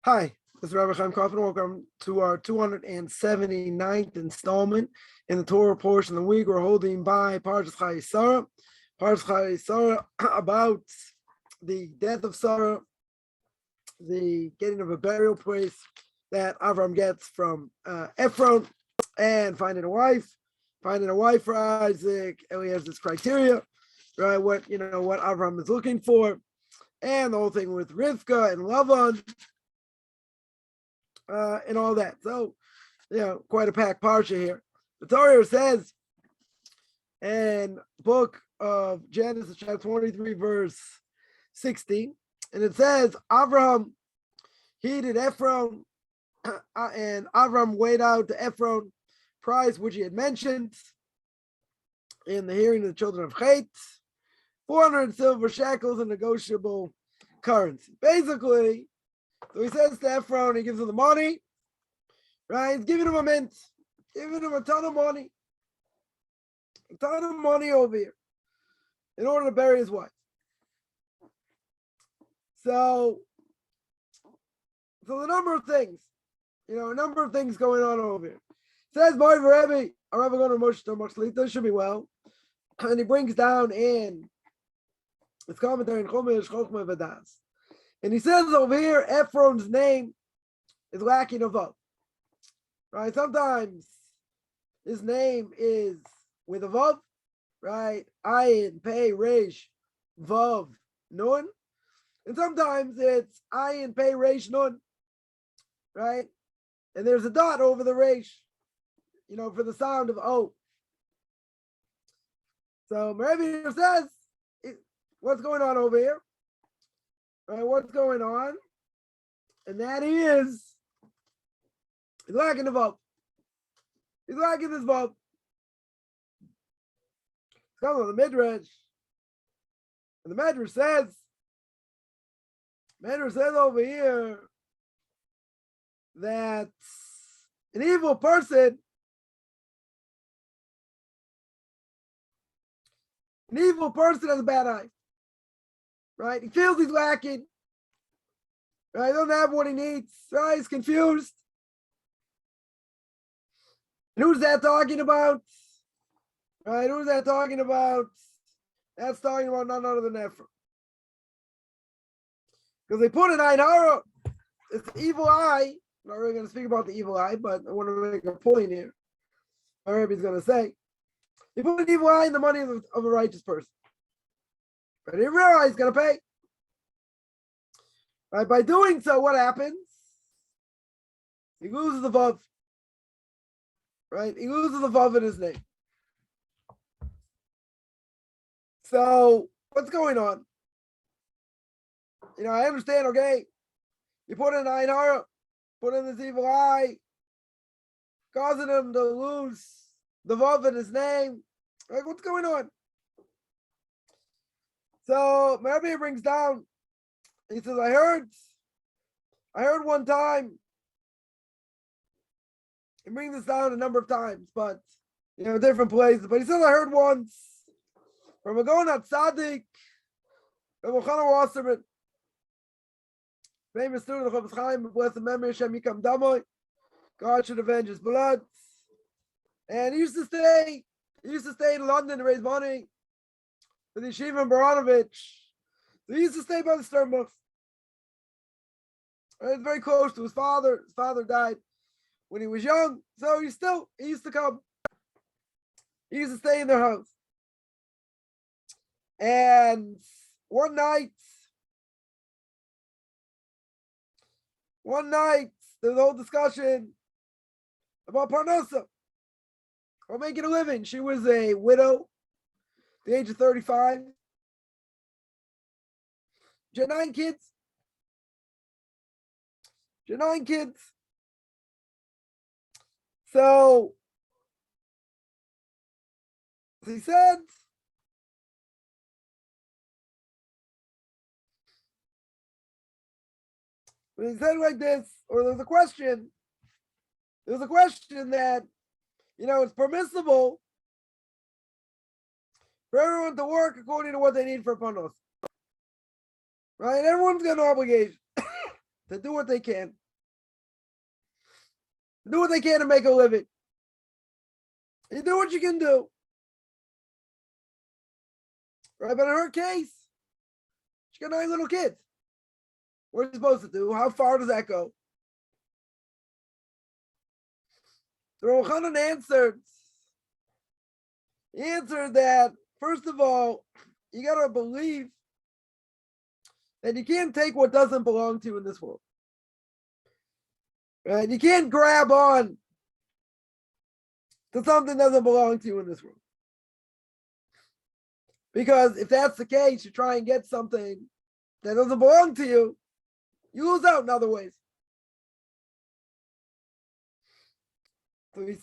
Hi, this is Rabbi Chaim Kaufman. Welcome to our 279th installment in the Torah portion of the week. We're holding by Parshas Chayei Sarah. Parshas Chayei Sarah about the death of Sarah, the getting of a burial place that Avram gets from Ephron, and finding a wife for Isaac. And he has this criteria, right? What Avram is looking for, and the whole thing with Rivka and Lavan. And all that. So, quite a packed parsha here. The Torah says in book of Genesis, chapter 23, verse 16, and it says, Avraham heeded Ephron, and Avram weighed out the Ephron price, which he had mentioned in the hearing of the children of Chet, 400 silver shekels in negotiable currency. Basically, so he says to Ephron, he gives him the money, right? He's giving him a mint, giving him a ton of money over here in order to bury his wife. So the number of things, going on over here. It says, Boy, Rebbe, our Rebbe going to Moshe should be well. And he brings down in his commentary in Chumash, Chochmah V'das. And he says over here, Ephron's name is lacking a vav. Right? Sometimes his name is with a vav, right? Ayin, Pei, Reish, Vav, Nun. And sometimes it's Ayin, Pei, Reish, Nun, right? And there's a dot over the Reish, for the sound of O. So Rebbe says, what's going on over here? Right, what's going on? And that is, he's lacking the vav. He's lacking this vav. It's coming on the Midrash. And the Midrash says over here that an evil person has a bad eye. Right? He feels he's lacking. Right? He doesn't have what he needs. Right? He's confused. And who's that talking about? Right? Who's that talking about? That's talking about none other than Ephron. Because they put an eye in Hara. It's the evil eye. I'm not really going to speak about the evil eye, but I want to make a point here. What Rebbe's going to say. He put an evil eye in the money of a righteous person. But he realized he's going to pay. Right? By doing so, what happens? He loses the vav. Right? He loses the vav in his name. So, what's going on? I understand, okay? You put in Ein Hara, put in this evil eye, causing him to lose the vav in his name. Like, what's going on? So Rebbe brings down, he says, I heard one time. He brings this down a number of times, but different places. But he says, I heard once from a Gonat Tzaddik, from Chana Wasserman, famous student of Chofetz Chaim, blessed memory, Hashem Yikam Damoy, God should avenge his blood. And he used to stay in London to raise money for the Yeshiva in Baranovich. So he used to stay by the Sternbuch. It's very close to his father. His father died when he was young, so he used to come. He used to stay in their house. And one night, there was a whole discussion about Parnasa, or making a living. She was a widow, at the age of 35. She had 9 kids. So he said, when he said like this, or there's a question that, it's permissible for everyone to work according to what they need for panos. Right? Everyone's got an obligation. to do what they can. Do what they can to make a living. You do what you can do. Right? But in her case, she got 9 little kids. What are you supposed to do? How far does that go? The Rosh Hashanah answered. He answered that, first of all, you got to believe that you can't take what doesn't belong to you in this world. Right? You can't grab on to something that doesn't belong to you in this world. Because if that's the case, you try and get something that doesn't belong to you, you lose out in other ways. So he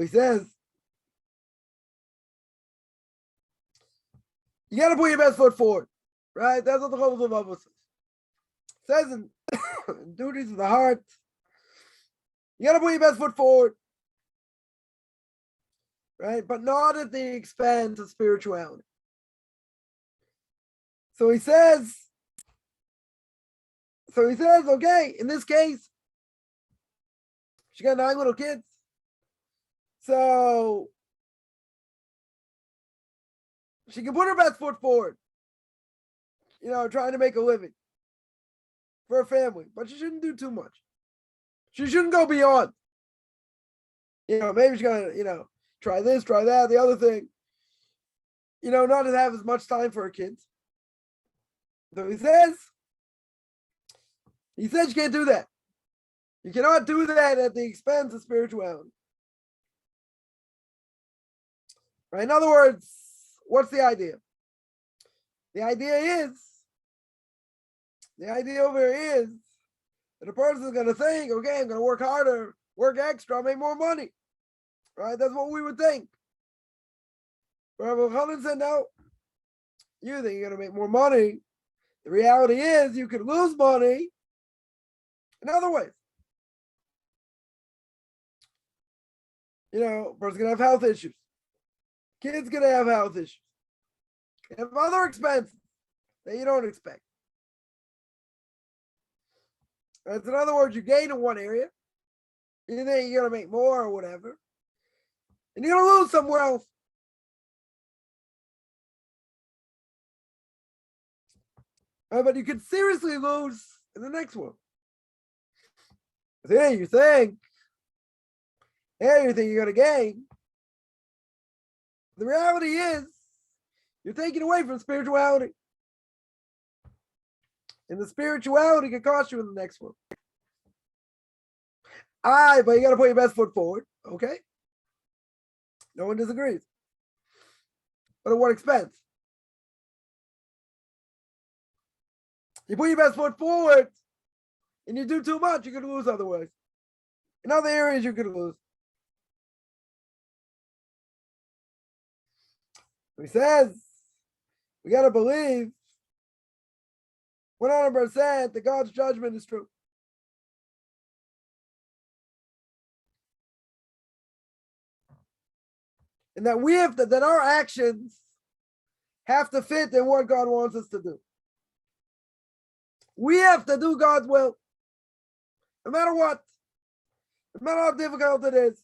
says, you got to put your best foot forward, right? That's what the Chofetz Levavos says. Says in Duties of the Heart, you got to put your best foot forward, right? But not at the expense of spirituality. So he says, okay, in this case, she got 9 little kids. So she can put her best foot forward, trying to make a living for her family. But she shouldn't do too much. She shouldn't go beyond. Maybe she's going to, try this, try that, the other thing. Not to have as much time for her kids. So he says you can't do that. You cannot do that at the expense of spirituality. Right? In other words, what's the idea? The idea over here is that a person is going to think, okay, I'm going to work harder, work extra, make more money. Right? That's what we would think. But Rabbi Chanan said, no, you think you're going to make more money. The reality is you could lose money in other ways. A person's going to have health issues. Kids going to have health issues. You have other expenses that you don't expect. Right? So in other words, you gain in one area. You think you're going to make more or whatever. And you're going to lose somewhere else. Right? But you could seriously lose in the next one. So you think you're going to gain. The reality is, you're taking away from spirituality. And the spirituality can cost you in the next one. But you got to put your best foot forward. Okay? No one disagrees. But at what expense? You put your best foot forward and you do too much, you're going to lose otherwise. In other areas, you're going to lose. He says, we got to believe 100% that God's judgment is true. And that that our actions have to fit in what God wants us to do. We have to do God's will, no matter what, no matter how difficult it is.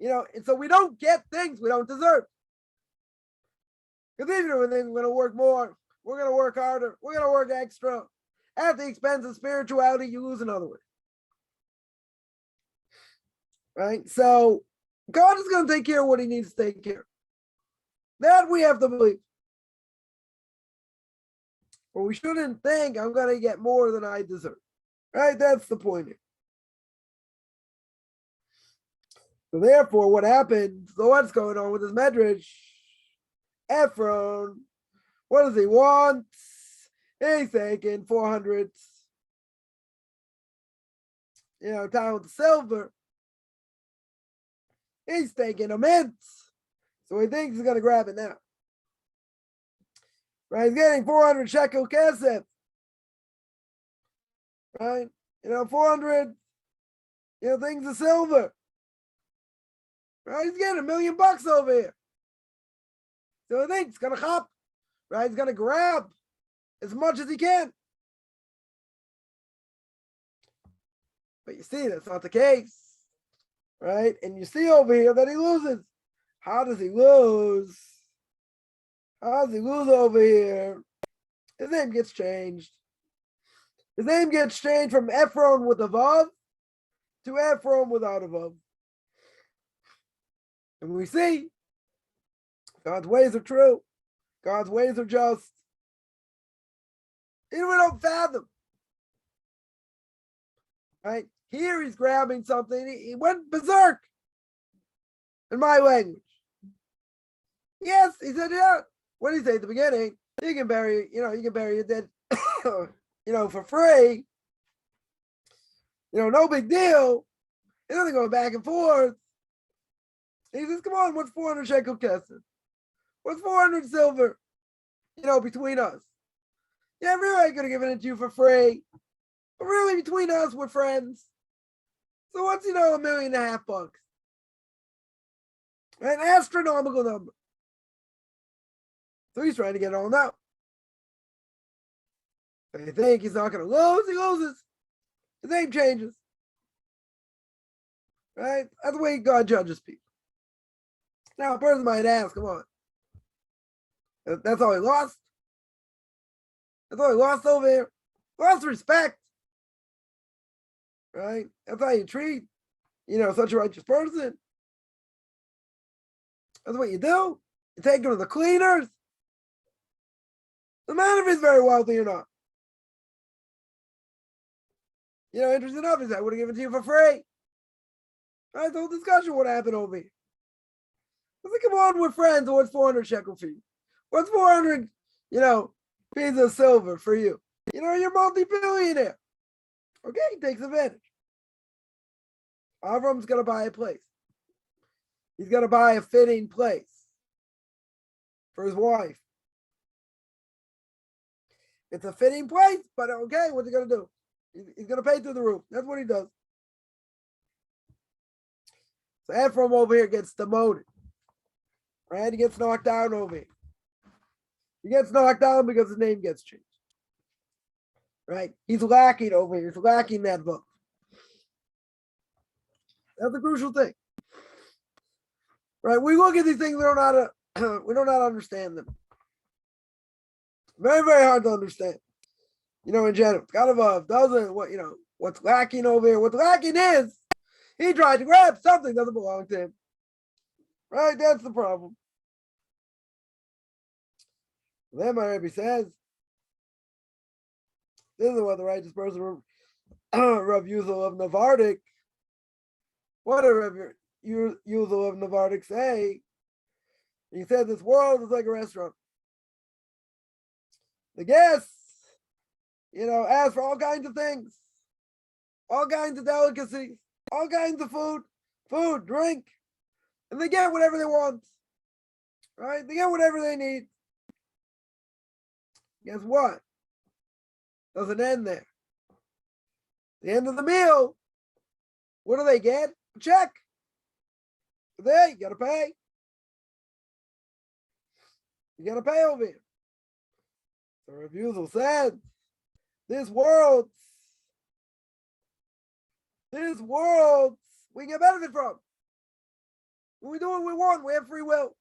And so we don't get things we don't deserve. Because even when we're going to work more, we're going to work harder, we're going to work extra. At the expense of spirituality, you lose another way. Right? So God is going to take care of what he needs to take care of. That we have to believe. But we shouldn't think I'm going to get more than I deserve. Right? That's the point here. So therefore, what happened? So what's going on with this medrash? Ephron, what does he want? He's taking 400, pounds of silver. He's taking a mint. So he thinks he's going to grab it now. Right? He's getting 400 shekel kesef. Right? 400, things of silver. Right? He's getting $1 million over here. So he thinks he's going to hop. Right? He's going to grab as much as he can. But you see, that's not the case, right? And you see over here that he loses. How does he lose? How does he lose over here? His name gets changed. His name gets changed from Ephron with a Vav to Ephron without a Vav. And we see God's ways are true. God's ways are just. Even we don't fathom. Right? Here he's grabbing something. He went berserk. In my language. Yes, he said, yeah. What did he say at the beginning? You can bury your dead, for free. No big deal. He doesn't go back and forth. He says, come on, what's 400 shekel kesef? What's 400 silver? Between us. Yeah, really, I could have given it to you for free. But really, between us, we're friends. So what's, $1.5 million? An astronomical number. So he's trying to get it all now. If you think he's not going to lose, he loses. His name changes. Right? That's the way God judges people. Now, a person might ask, come on. That's all he lost? That's all he lost over here? Lost respect. Right? That's how you treat, such a righteous person. That's what you do. You take him to the cleaners. No matter if he's very wealthy or not. Interesting enough is I would have given it to you for free. Right? The whole discussion would happen over here. I said, come on, we're friends. What's 400 shekel for you? What's 400, pieces of silver for you? You're multi-billionaire. Okay, he takes advantage. Avram's going to buy a place. He's going to buy a fitting place for his wife. It's a fitting place, but okay, what's he going to do? He's going to pay through the roof. That's what he does. So Ephraim over here gets demoted. Right? He gets knocked down over here. He gets knocked down because his name gets changed. Right? He's lacking over here. He's lacking that vote. That's a crucial thing. Right? We look at these things, we don't know how to understand them. Very, very hard to understand. In general. God above doesn't what's lacking over here. What's lacking is he tried to grab something that doesn't belong to him. Right? That's the problem. Then my Rebbe says, this is what the righteous person, Rav Yuzal of Navardik, what did Rav Yuzal of Navardik say? He said this world is like a restaurant. The guests, ask for all kinds of things, all kinds of delicacies, all kinds of food, drink, and they get whatever they want. Right? They get whatever they need. Guess what? Doesn't end there. The end of the meal, what do they get? A check. There, you gotta pay. You gotta pay over here. The refusal said, this world, we get benefit from. When we do what we want, we have free will.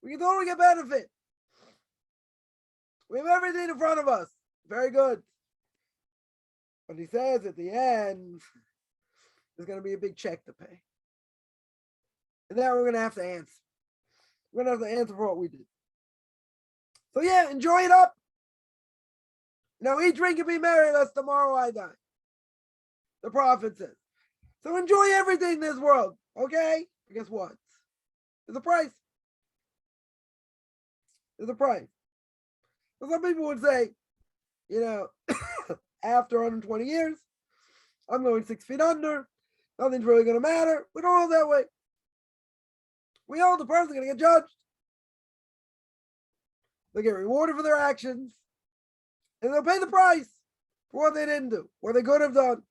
We can totally get benefit. We have everything in front of us. Very good. But he says at the end, there's going to be a big check to pay. And then we're going to have to answer. We're going to have to answer for what we did. So yeah, enjoy it up. Eat, drink, and be merry, lest tomorrow I die. The prophet says. So enjoy everything in this world, okay? But guess what? There's a price. There's a price. So some people would say, after 120 years, I'm going 6 feet under. Nothing's really going to matter. We don't hold that way. We hold the person going to get judged. They'll get rewarded for their actions. And they'll pay the price for what they didn't do, what they could have done,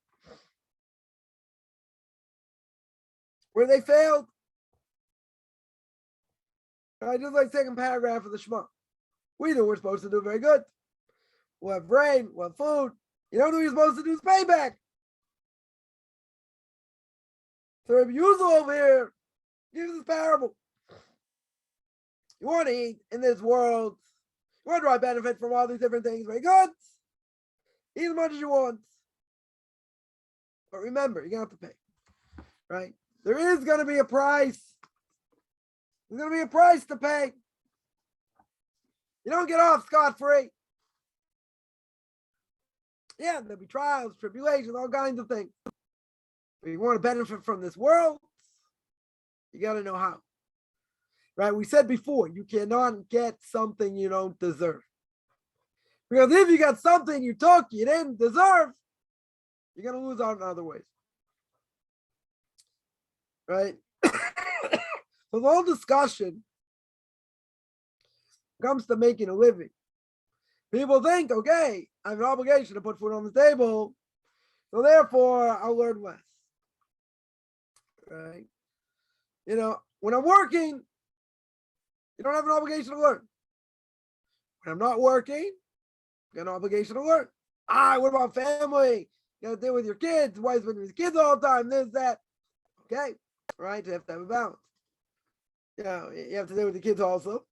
where they failed. Just like second paragraph of the Shema. We do what we're supposed to do very good. We'll have rain, we'll have food. You know what you're supposed to do is payback. So Rabbi Yuzal over here gives this parable. You want to eat in this world. You want to derive benefit from all these different things. Very good. Eat as much as you want. But remember, you're going to have to pay. Right? There is going to be a price. There's going to be a price to pay. You don't get off scot-free. Yeah, there'll be trials, tribulations, all kinds of things. But you want to benefit from this world, you got to know how. Right? We said before, you cannot get something you don't deserve. Because if you got something you took you didn't deserve, you're going to lose out in other ways. Right? So the whole discussion comes to making a living. People think, okay, I have an obligation to put food on the table, so therefore I'll learn less. Right? You know, when I'm working, you don't have an obligation to learn. When I'm not working, you got an obligation to learn. What about family? You got to deal with your kids. Wife's been with kids all the time, this, that. Okay, right? You have to have a balance. You know, you have to deal with the kids also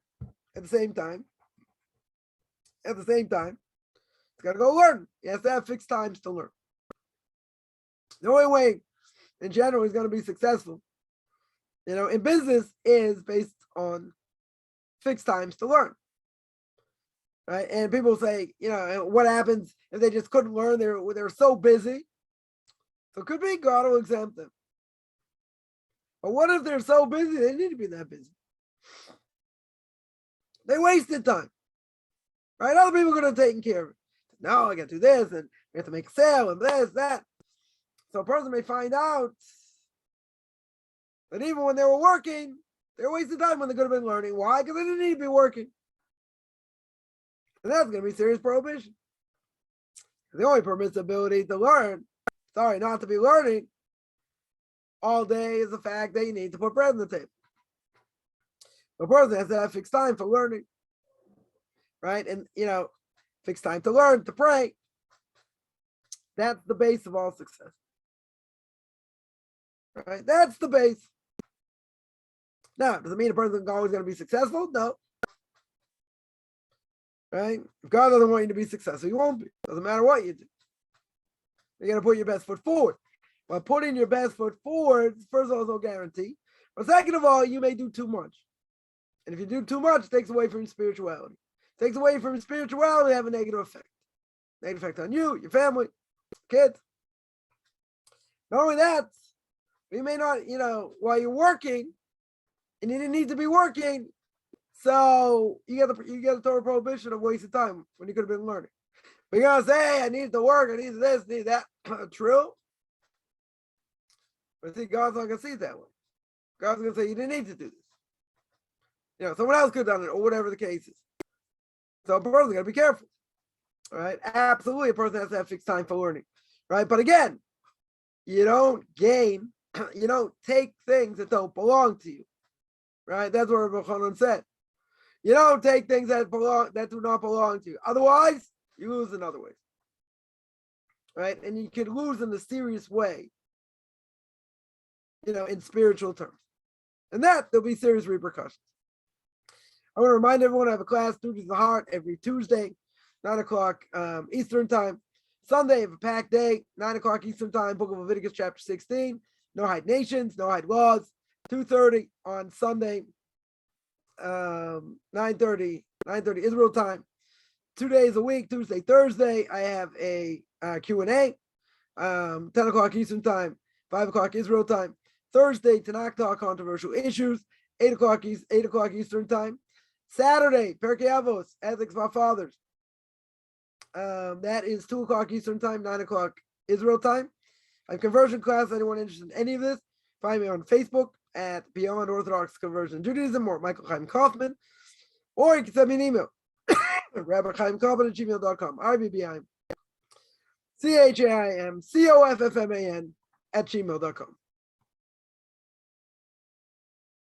at the same time. At the same time, it's got to go learn. He has to have fixed times to learn. The only way, in general, he's going to be successful, you know, in business is based on fixed times to learn. Right? And people say, you know, what happens if they just couldn't learn? They're so busy. So it could be God will exempt them. But what if they're so busy, they need to be that busy? They wasted time. Right? Other people could have taken care of it. No, I got to do this, and we have to make a sale, and this, that. So a person may find out that even when they were working, they were wasting time when they could have been learning. Why? Because they didn't need to be working. And that's going to be serious prohibition. The only permissibility to learn, not to be learning all day is the fact that you need to put bread on the table. The person has to have fixed time for learning. Right? And, you know, fixed time to learn, to pray. That's the base of all success. Right? That's the base. Now, does it mean a person is always going to be successful? No. Right? If God doesn't want you to be successful, you won't be. Doesn't matter what you do. You're going to put your best foot forward. But putting your best foot forward, first of all, is no guarantee. But second of all, you may do too much. And if you do too much, it takes away from spirituality. It takes away from spirituality, have a negative effect. Negative effect on you, your family, kids. Not only that, you may not, you know, while you're working, and you didn't need to be working, so you get a total prohibition of wasting time when you could have been learning. But you're gonna say, hey, I needed to work, I needed this, I needed that. True. But see, God's not gonna see it that way. God's gonna say you didn't need to do this. You know, someone else could have done it, or whatever the case is. So a person's gotta be careful. All right. Absolutely, a person has to have fixed time for learning. Right. But again, you don't gain, you don't take things that don't belong to you. Right? That's what Rabbi Chanan said. You don't take things that do not belong to you. Otherwise, you lose in other ways. Right? And you could lose in a serious way, you know, in spiritual terms. And that there'll be serious repercussions. I want to remind everyone I have a class, Duties of the Heart, every Tuesday, 9 o'clock Eastern time. Sunday, I have a packed day, 9 o'clock Eastern time, Book of Leviticus, chapter 16. No hide nations, no hide laws. 2:30 on Sunday, 9:30 Israel time. 2 days a week, Tuesday, Thursday, I have a Q&A, 10 o'clock Eastern time, 5 o'clock Israel time. Thursday, Tanakh Talk, controversial issues, 8 o'clock Eastern time. Saturday, Perkei Avos, ethics of our fathers. That is 2 o'clock Eastern time, 9 o'clock Israel time. I have conversion class. Anyone interested in any of this, find me on Facebook at Beyond Orthodox Conversion Judaism or Michael Chaim Kaufman, or you can send me an email, rabbichaimkaufman@gmail.com, RBBIChaimCoffman @gmail.com.